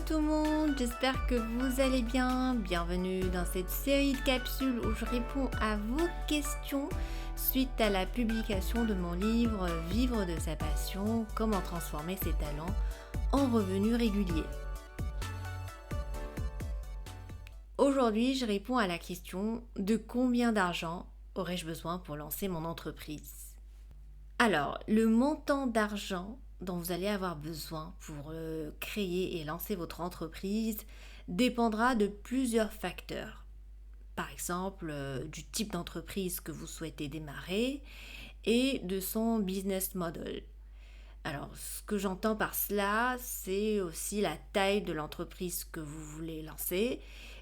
tout le monde, j'espère que vous allez bien. Bienvenue dans cette série de capsules où je réponds à vos questions suite à la publication de mon livre Vivre de sa passion, comment transformer ses talents en revenus réguliers. Aujourd'hui, je réponds à la question de combien d'argent aurais-je besoin pour lancer mon entreprise. Alors, le montant d'argent dont vous allez avoir besoin pour créer et lancer votre entreprise dépendra de plusieurs facteurs. Par exemple, du type d'entreprise que vous souhaitez démarrer et de son business model. Alors, ce que j'entends par cela, c'est aussi la taille de l'entreprise que vous voulez lancer.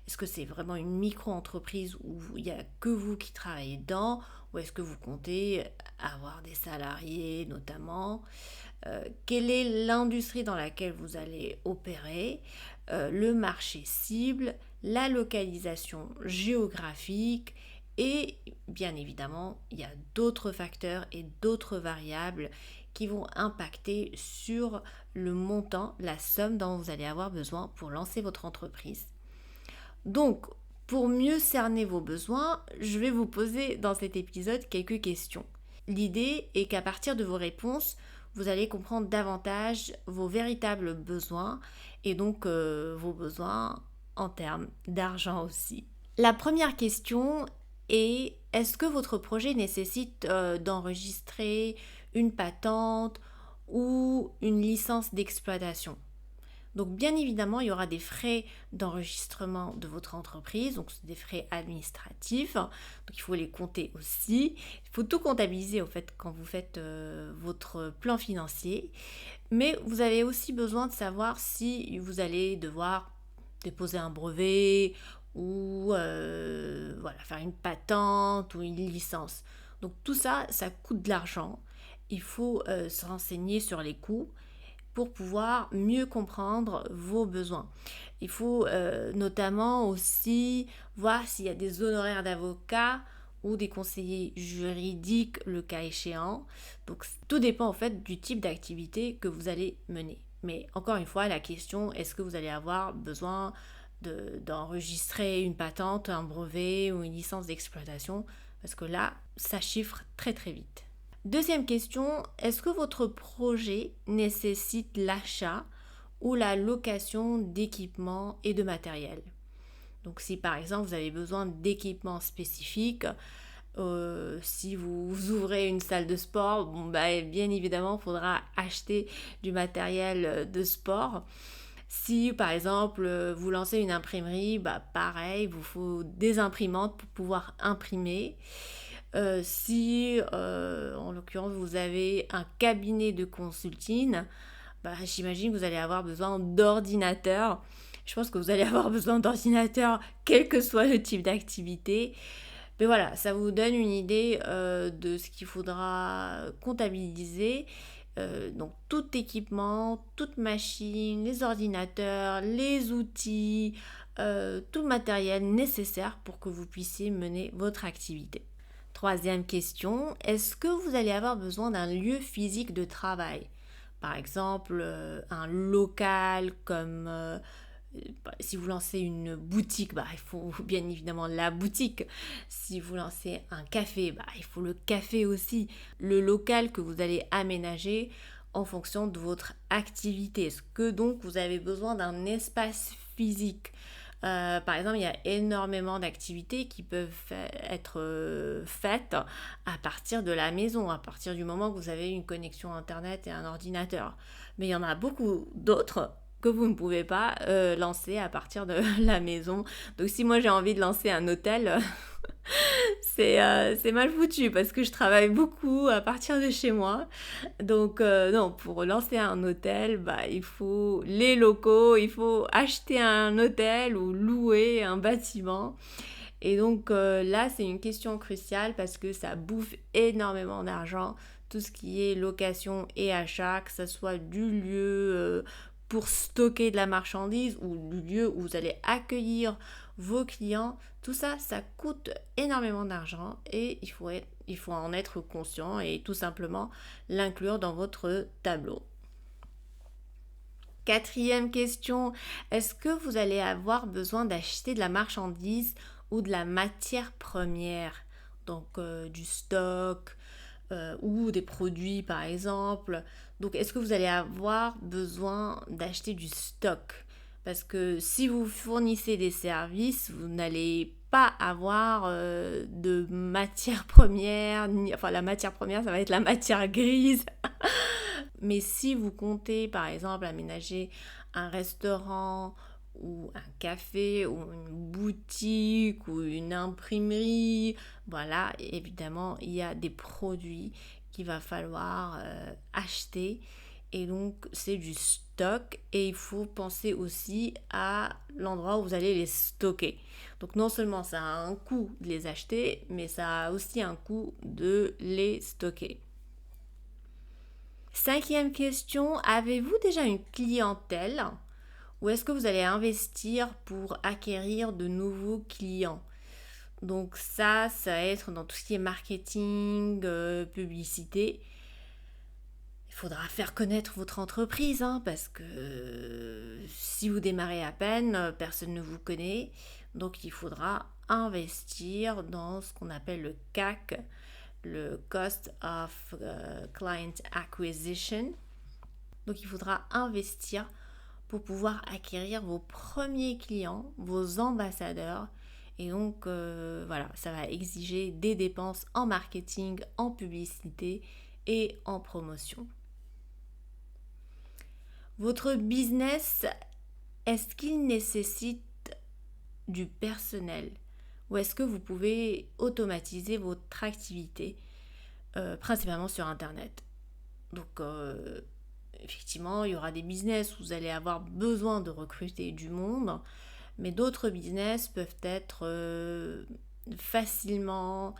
Est-ce que c'est vraiment une micro-entreprise où il n'y a que vous qui travaillez dedans, ou est-ce que vous comptez avoir des salariés notamment? Quelle est l'industrie dans laquelle vous allez opérer, le marché cible, la localisation géographique et bien évidemment, il y a d'autres facteurs et d'autres variables qui vont impacter sur le montant, la somme dont vous allez avoir besoin pour lancer votre entreprise. Donc, pour mieux cerner vos besoins, je vais vous poser dans cet épisode quelques questions. L'idée est qu'à partir de vos réponses, vous allez comprendre davantage vos véritables besoins et donc vos besoins en termes d'argent aussi. La première question est, est-ce que votre projet nécessite d'enregistrer une patente ou une licence d'exploitation ? Donc bien évidemment, il y aura des frais d'enregistrement de votre entreprise, donc c'est des frais administratifs, donc il faut les compter aussi. Il faut tout comptabiliser au fait quand vous faites votre plan financier, mais vous avez aussi besoin de savoir si vous allez devoir déposer un brevet ou faire une patente ou une licence. Donc tout ça, ça coûte de l'argent. Il faut se renseigner sur les coûts pour pouvoir mieux comprendre vos besoins. Il faut notamment aussi voir s'il y a des honoraires d'avocat ou des conseillers juridiques le cas échéant. Donc tout dépend en fait du type d'activité que vous allez mener. Mais encore une fois, la question, est-ce que vous allez avoir besoin d'enregistrer une patente, un brevet ou une licence d'exploitation? Parce que là, ça chiffre très très vite. Deuxième question, est-ce que votre projet nécessite l'achat ou la location d'équipements et de matériel? Donc si par exemple vous avez besoin d'équipements spécifiques, si vous ouvrez une salle de sport, bien évidemment il faudra acheter du matériel de sport. Si par exemple vous lancez une imprimerie, pareil, il vous faut des imprimantes pour pouvoir imprimer. Si en l'occurrence vous avez un cabinet de consulting, j'imagine que vous allez avoir besoin d'ordinateurs. Je pense que vous allez avoir besoin d'ordinateurs quel que soit le type d'activité. Mais voilà, ça vous donne une idée de ce qu'il faudra comptabiliser. Donc tout équipement, toute machine, les ordinateurs, les outils, tout le matériel nécessaire pour que vous puissiez mener votre activité. Troisième question, est-ce que vous allez avoir besoin d'un lieu physique de travail? Par exemple, un local comme si vous lancez une boutique, il faut bien évidemment la boutique. Si vous lancez un café, il faut le café aussi. Le local que vous allez aménager en fonction de votre activité. Est-ce que donc vous avez besoin d'un espace physique? Par exemple, il y a énormément d'activités qui peuvent être faites à partir de la maison, à partir du moment que vous avez une connexion Internet et un ordinateur. Mais il y en a beaucoup d'autres que vous ne pouvez pas lancer à partir de la maison. Donc si moi j'ai envie de lancer un hôtel, c'est mal foutu parce que je travaille beaucoup à partir de chez moi. Donc non, pour lancer un hôtel, il faut les locaux, il faut acheter un hôtel ou louer un bâtiment. Et donc là, c'est une question cruciale parce que ça bouffe énormément d'argent, tout ce qui est location et achat, que ce soit du lieu pour stocker de la marchandise ou du lieu où vous allez accueillir vos clients. Tout ça, ça coûte énormément d'argent et il faut en être conscient et tout simplement l'inclure dans votre tableau. Quatrième question, est-ce que vous allez avoir besoin d'acheter de la marchandise ou de la matière première? Donc du stock ou des produits par exemple. Donc est-ce que vous allez avoir besoin d'acheter du stock? Parce que si vous fournissez des services, vous n'allez pas avoir de matière première, enfin la matière première ça va être la matière grise. Mais si vous comptez par exemple aménager un restaurant ou un café ou une boutique ou une imprimerie, voilà, évidemment, il y a des produits qu'il va falloir acheter. Et donc, c'est du stock et il faut penser aussi à l'endroit où vous allez les stocker. Donc, non seulement ça a un coût de les acheter, mais ça a aussi un coût de les stocker. Cinquième question, avez-vous déjà une clientèle ou est-ce que vous allez investir pour acquérir de nouveaux clients? Donc ça va être dans tout ce qui est marketing, publicité. Il faudra faire connaître votre entreprise, hein, parce que si vous démarrez à peine, personne ne vous connaît. Donc il faudra investir dans ce qu'on appelle le CAC, le Cost of Client Acquisition. Donc il faudra investir pour pouvoir acquérir vos premiers clients, vos ambassadeurs. Et donc voilà, ça va exiger des dépenses en marketing, en publicité et en promotion. Votre business, est-ce qu'il nécessite du personnel ou est-ce que vous pouvez automatiser votre activité principalement sur Internet? Donc effectivement, il y aura des business où vous allez avoir besoin de recruter du monde, mais d'autres business peuvent être facilement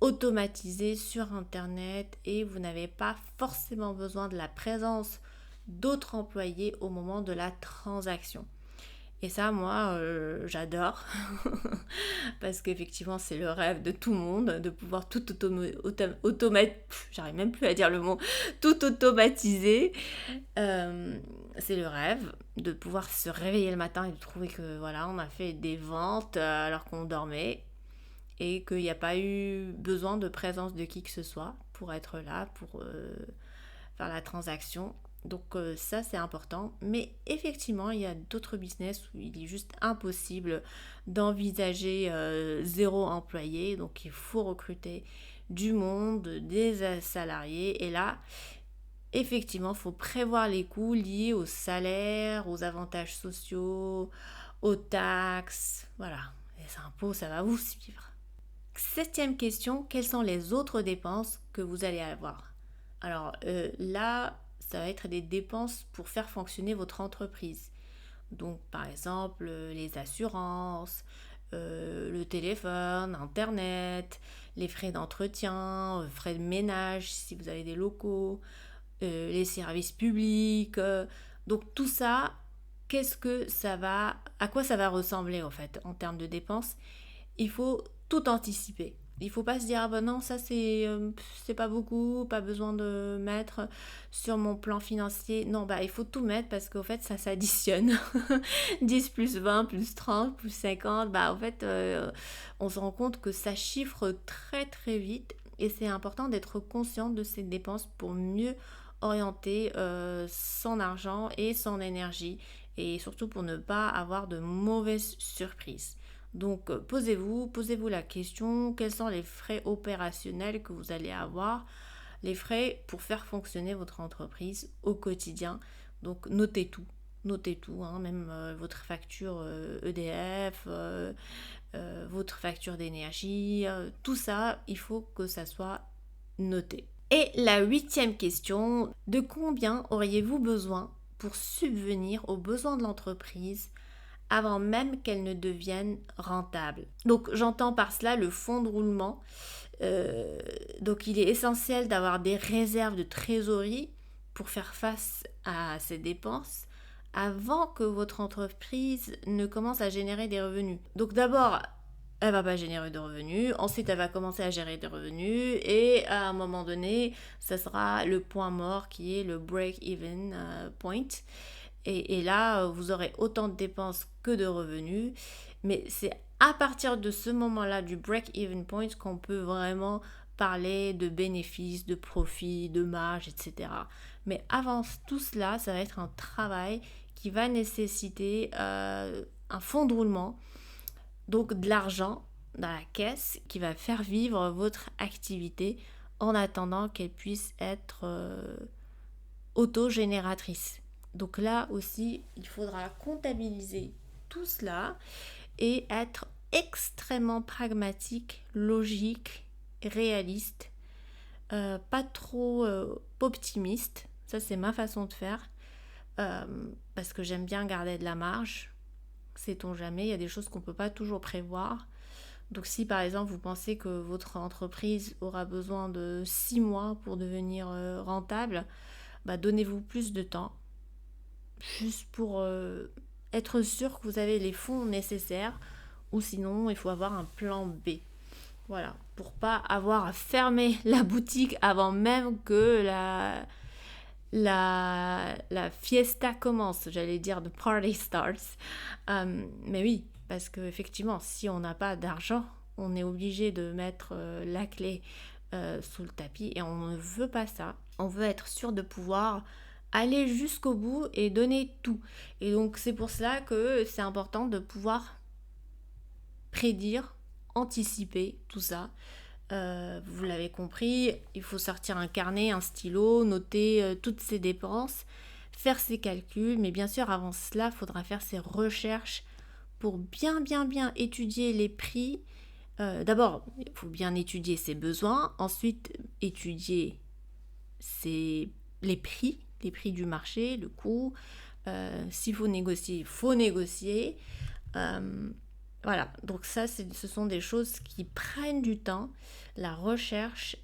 automatisés sur Internet et vous n'avez pas forcément besoin de la présence d'autres employés au moment de la transaction. Et ça, moi, j'adore parce qu'effectivement, c'est le rêve de tout le monde de pouvoir tout j'arrive même plus à dire le mot, tout automatiser. C'est le rêve de pouvoir se réveiller le matin et de trouver que voilà, on a fait des ventes alors qu'on dormait et qu'il n'y a pas eu besoin de présence de qui que ce soit pour être là, pour faire la transaction. Donc ça c'est important, mais effectivement il y a d'autres business où il est juste impossible d'envisager zéro employé, donc il faut recruter du monde, des salariés et là effectivement il faut prévoir les coûts liés aux salaires, aux avantages sociaux, aux taxes, voilà, les impôts ça va vous suivre. Septième question, quelles sont les autres dépenses que vous allez avoir? Alors là ça va être des dépenses pour faire fonctionner votre entreprise. Donc par exemple les assurances, le téléphone, internet, les frais d'entretien, frais de ménage si vous avez des locaux, les services publics. Donc tout ça, à quoi ça va ressembler en fait en termes de dépenses? Il faut tout anticiper. Il ne faut pas se dire, ah ben non, ça c'est pas beaucoup, pas besoin de mettre sur mon plan financier. Non, bah il faut tout mettre parce qu'en fait ça s'additionne. 10 plus 20 plus 30 plus 50, bah en fait on se rend compte que ça chiffre très très vite et c'est important d'être conscient de ces dépenses pour mieux orienter son argent et son énergie et surtout pour ne pas avoir de mauvaises surprises. Donc posez-vous la question, quels sont les frais opérationnels que vous allez avoir, les frais pour faire fonctionner votre entreprise au quotidien. Donc notez tout, hein, même votre facture EDF, votre facture d'énergie, tout ça, il faut que ça soit noté. Et la huitième question, de combien auriez-vous besoin pour subvenir aux besoins de l'entreprise avant même qu'elle ne devienne rentable? Donc j'entends par cela le fonds de roulement. Donc il est essentiel d'avoir des réserves de trésorerie pour faire face à ces dépenses avant que votre entreprise ne commence à générer des revenus. Donc d'abord, elle va pas générer de revenus, ensuite elle va commencer à générer des revenus et à un moment donné, ça sera le point mort qui est le break-even point. Et là, vous aurez autant de dépenses que de revenus. Mais c'est à partir de ce moment-là, du break-even point, qu'on peut vraiment parler de bénéfices, de profits, de marge, etc. Mais avant tout cela, ça va être un travail qui va nécessiter un fonds de roulement, donc de l'argent dans la caisse qui va faire vivre votre activité en attendant qu'elle puisse être autogénératrice. Donc là aussi, il faudra comptabiliser tout cela et être extrêmement pragmatique, logique, réaliste, pas trop optimiste. Ça, c'est ma façon de faire parce que j'aime bien garder de la marge. Sait-on jamais, il y a des choses qu'on ne peut pas toujours prévoir. Donc si par exemple vous pensez que votre entreprise aura besoin de 6 mois pour devenir rentable, donnez-vous plus de temps, juste pour être sûr que vous avez les fonds nécessaires, ou sinon il faut avoir un plan B. Voilà, pour pas avoir à fermer la boutique avant même que la fiesta commence, j'allais dire the party starts. Mais oui, parce qu'effectivement, si on n'a pas d'argent, on est obligé de mettre la clé sous le tapis et on ne veut pas ça. On veut être sûr de pouvoir aller jusqu'au bout et donner tout. Et donc c'est pour cela que c'est important de pouvoir prédire, anticiper tout ça. Vous l'avez compris, il faut sortir un carnet, un stylo, noter toutes ses dépenses, faire ses calculs, mais bien sûr avant cela, il faudra faire ses recherches pour bien étudier les prix. D'abord, il faut bien étudier ses besoins, ensuite étudier les prix du marché, le coût. S'il faut négocier, il faut négocier. Voilà, donc ça, ce sont des choses qui prennent du temps. La recherche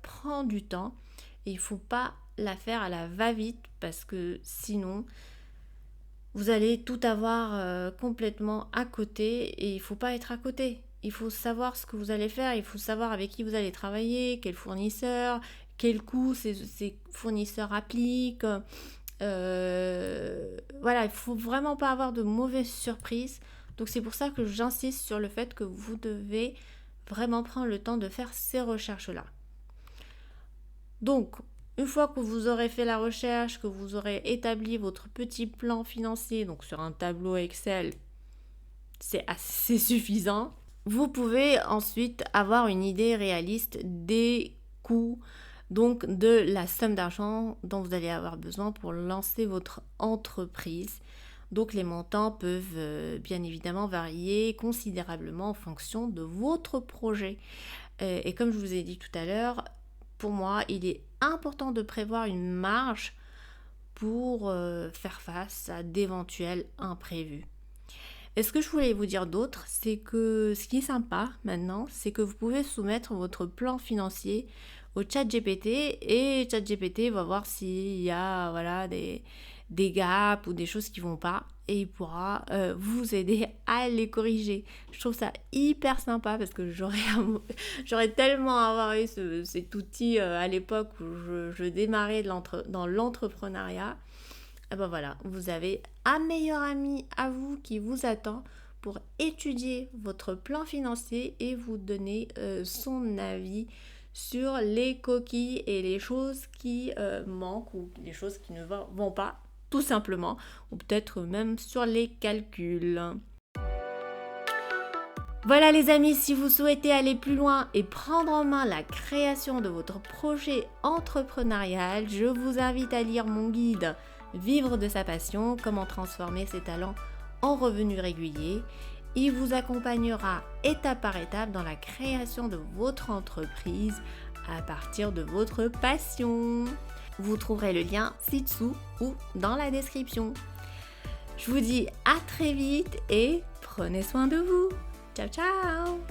prend du temps et il ne faut pas la faire à la va-vite parce que sinon, vous allez tout avoir complètement à côté et il ne faut pas être à côté. Il faut savoir ce que vous allez faire, il faut savoir avec qui vous allez travailler, quel fournisseur, quel coût ces fournisseurs appliquent. Voilà, il ne faut vraiment pas avoir de mauvaises surprises. Donc c'est pour ça que j'insiste sur le fait que vous devez vraiment prendre le temps de faire ces recherches-là. Donc, une fois que vous aurez fait la recherche, que vous aurez établi votre petit plan financier, donc sur un tableau Excel, c'est assez suffisant. Vous pouvez ensuite avoir une idée réaliste des coûts, donc de la somme d'argent dont vous allez avoir besoin pour lancer votre entreprise. Donc les montants peuvent bien évidemment varier considérablement en fonction de votre projet. Et comme je vous ai dit tout à l'heure, pour moi, il est important de prévoir une marge pour faire face à d'éventuels imprévus. Et ce que je voulais vous dire d'autre, c'est que ce qui est sympa maintenant, c'est que vous pouvez soumettre votre plan financier au ChatGPT et ChatGPT va voir s'il y a des gaps ou des choses qui vont pas et il pourra vous aider à les corriger. Je trouve ça hyper sympa parce que j'aurais tellement avoir eu cet outil à l'époque où je démarrais dans l'entrepreneuriat. Et ben voilà, vous avez un meilleur ami à vous qui vous attend pour étudier votre plan financier et vous donner son avis sur les coquilles et les choses qui manquent ou les choses qui ne vont pas tout simplement, ou peut-être même sur les calculs. Voilà les amis, si vous souhaitez aller plus loin et prendre en main la création de votre projet entrepreneurial, je vous invite à lire mon guide Vivre de sa passion, comment transformer ses talents en revenus réguliers. Il vous accompagnera étape par étape dans la création de votre entreprise à partir de votre passion. Vous trouverez le lien ci-dessous ou dans la description. Je vous dis à très vite et prenez soin de vous. Ciao ciao!